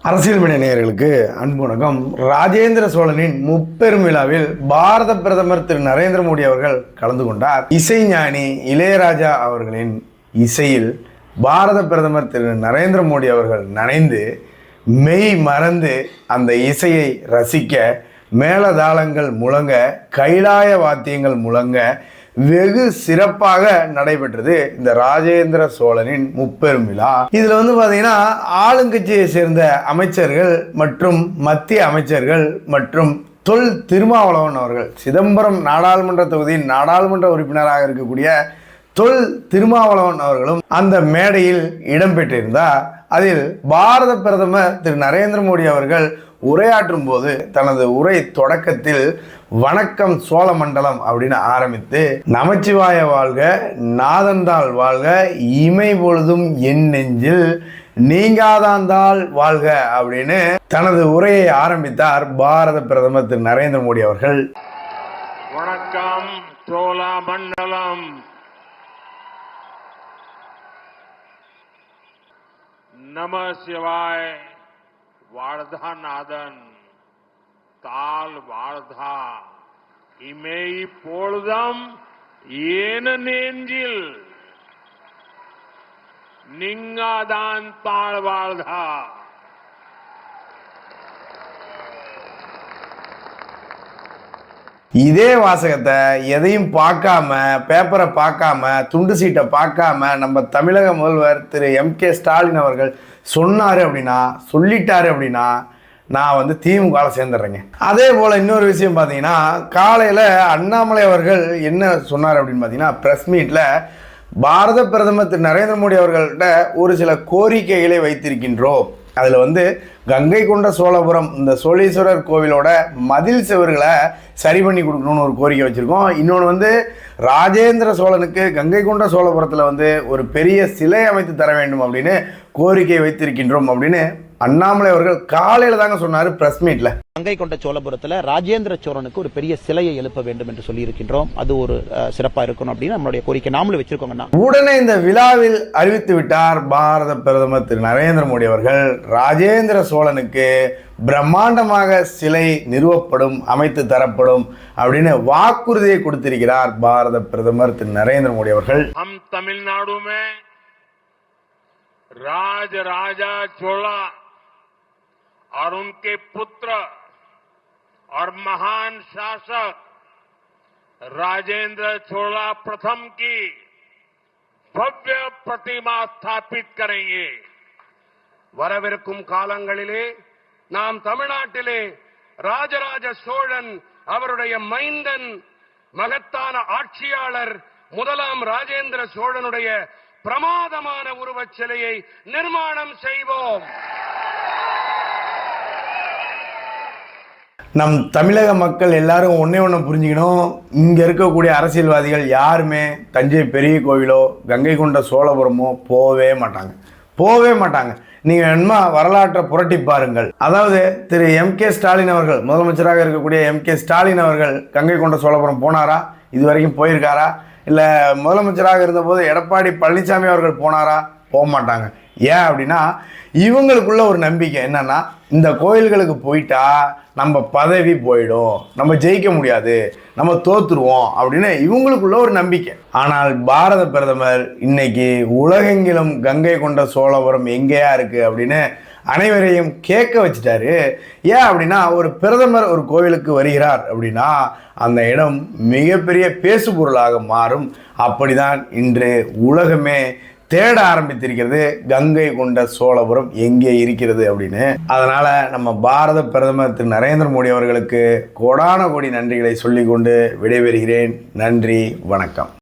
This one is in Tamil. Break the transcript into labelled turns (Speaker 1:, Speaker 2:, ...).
Speaker 1: அரசியல் மணி நேயர்களுக்கு அன்பு வணக்கம். ராஜேந்திர சோழனின் முப்பெரும் விழாவில் பாரத பிரதமர் திரு நரேந்திர மோடி அவர்கள் கலந்து கொண்டார். இசைஞானி இளையராஜா அவர்களின் இசையில் பாரத பிரதமர் திரு நரேந்திர மோடி அவர்கள் நனைந்து மெய் மறந்து அந்த இசையை ரசிக்க மேளதாளங்கள் முழங்க, கைலாய வாத்தியங்கள் முழங்க வெகு சிறப்பாக நடைபெற்றது இந்த ராஜேந்திர சோழனின் முப்பெரும் விழா. இதுல பாத்தீங்கன்னா ஆளுங்கட்சியை சேர்ந்த அமைச்சர்கள் மற்றும் மத்திய அமைச்சர்கள் மற்றும் தொல் திருமாவளவன் அவர்கள், சிதம்பரம் நாடாளுமன்ற தொகுதியின் நாடாளுமன்ற உறுப்பினராக இருக்கக்கூடிய தொல் திருமாவளவன் அவர்களும் அந்த மேடையில் இடம்பெற்றிருந்தார். அதில் பாரத பிரதமர் திரு நரேந்திர மோடி அவர்கள் உரையாற்றும் போது தனது உரை தொடக்கத்தில் வணக்கம் சோழ மண்டலம் அப்படின்னு ஆரம்பித்து, நமச்சிவாய வாழ்க, நாதந்தாள் வாழ்க, இமை பொழுதும் என் நெஞ்சில் நீங்காதாந்தாள் வாழ்க அப்படின்னு தனது உரையை ஆரம்பித்தார் பாரத பிரதமர் திரு நரேந்திர மோடி அவர்கள்.
Speaker 2: வணக்கம் சோழ மண்டலம், நம சிவாய வாழதா நாதன் தாள் வாழ்தா இமை பொழுதம் ஏன நெஞ்சில் நீங்காதான் தாழ் வாழ்தா.
Speaker 1: இதே வாசகத்தை எதையும் பார்க்காம, பேப்பரை பார்க்காம, துண்டு சீட்டை பார்க்காம நம்ம தமிழக முதல்வர் திரு M.K. ஸ்டாலின் அவர்கள் சொன்னார் அப்படின்னா, சொல்லிட்டாரு அப்படின்னா நான் திமுக சேர்ந்துடுறேங்க. அதே போல் இன்னொரு விஷயம் பார்த்தீங்கன்னா, காலையில் அண்ணாமலை அவர்கள் என்ன சொன்னார் அப்படின்னு பார்த்தீங்கன்னா, ப்ரெஸ் மீட்டில் பாரத பிரதமர் திரு நரேந்திர மோடி அவர்கள்ட்ட ஒரு சில கோரிக்கைகளை வைத்திருக்கின்றோம். அதில் கங்கை கொண்ட சோழபுரம் இந்த சோழீஸ்வரர் கோவிலோட மதில் செவர்களை சரி பண்ணி கொடுக்கணும்னு ஒரு கோரிக்கை வச்சுருக்கோம். இன்னொன்று ராஜேந்திர சோழனுக்கு கங்கை கொண்ட சோழபுரத்தில் ஒரு பெரிய சிலை அமைத்து தர வேண்டும் அப்படின்னு கோரிக்கை வைத்திருக்கின்றோம் அப்படின்னு அண்ணாமலை அவர்கள் காலையில் தாங்க சொன்னார் பிரஸ் மீட்ல.
Speaker 3: கங்கை கொண்ட சோழபுரத்தில் ராஜேந்திர சோழனுக்கு ஒரு பெரிய சிலையை எழுப்ப வேண்டும் என்று சொல்லி இருக்கின்றோம். அது ஒரு சிறப்பா இருக்கணும் அப்படின்னு நம்மளுடைய கோரிக்கை நாமளும் வச்சிருக்கோங்கண்ணா.
Speaker 1: உடனே இந்த விழாவில் அறிவித்து விட்டார் பாரத பிரதமர் திரு நரேந்திர மோடி அவர்கள், ராஜேந்திர சோழனுக்கு பிரம்மாண்டமாக சிலை நிறுவப்படும், அமைத்து தரப்படும் அப்படின்னு வாக்குறுதியை கொடுத்திருக்கிறார் பாரத பிரதமர் திரு நரேந்திர மோடி அவர்கள்.
Speaker 2: தமிழ்நாடு राजा चोला और उनके पुत्र और महान शासक राजेंद्र चोला प्रथम की भव्य प्रतिमा स्थापित करेंगे. வரவிருக்கும் காலங்களிலே நாம் தமிழ்நாட்டிலே ராஜராஜ சோழன் அவருடைய மைந்தன் மகத்தான ஆட்சியாளர் முதலாம் ராஜேந்திர சோழனுடைய பிரமாதமான உருவச் சிலையை நிர்மாணம் செய்வோம்.
Speaker 1: நம் தமிழக மக்கள் எல்லாரும் ஒன்னே ஒன்று புரிஞ்சுக்கணும். இங்கே இருக்கக்கூடிய அரசியல்வாதிகள் யாருமே தஞ்சை பெரிய கோவிலோ கங்கை கொண்ட சோழபுரமோ போவே மாட்டாங்க. நீங்கள் என்ன வரலாற்றை புரட்டி பாருங்கள். அதாவது திரு M.K. ஸ்டாலின் அவர்கள், முதலமைச்சராக இருக்கக்கூடிய M.K. ஸ்டாலின் அவர்கள் கங்கை கொண்ட சோழபுரம் போனாரா? இது வரைக்கும் போயிருக்காரா? இல்லை முதலமைச்சராக இருந்தபோது எடப்பாடி பழனிசாமி அவர்கள் போனாரா? போக மாட்டாங்க. ஏன் அப்படின்னா, இவங்களுக்குள்ள ஒரு நம்பிக்கை என்னன்னா, இந்த கோயில்களுக்கு போயிட்டா நம்ம பதவி போயிடும், நம்ம ஜெயிக்க முடியாது, நம்ம தோத்துருவோம் அப்படின்னு இவங்களுக்குள்ள ஒரு நம்பிக்கை. ஆனால் பாரத பிரதமர் இன்னைக்கு உலகெங்கிலும் கங்கை கொண்ட சோழபுரம் எங்கேயா இருக்கு அப்படின்னு அனைவரையும் கேட்க வச்சுட்டாரு. ஏன் அப்படின்னா, ஒரு பிரதமர் ஒரு கோவிலுக்கு வருகிறார் அப்படின்னா அந்த இடம் மிகப்பெரிய பேசு பொருளாக மாறும். அப்படிதான் இன்று உலகமே தேட ஆரம்பித்திருக்கிறது கங்கை கொண்ட சோழபுரம் எங்கே இருக்கிறது அப்படின்னு. அதனால நம்ம பாரத பிரதமர் திரு நரேந்திர மோடி அவர்களுக்கு கோடான கோடி நன்றிகளை சொல்லிக்கொண்டு விடைபெறுகிறேன். நன்றி, வணக்கம்.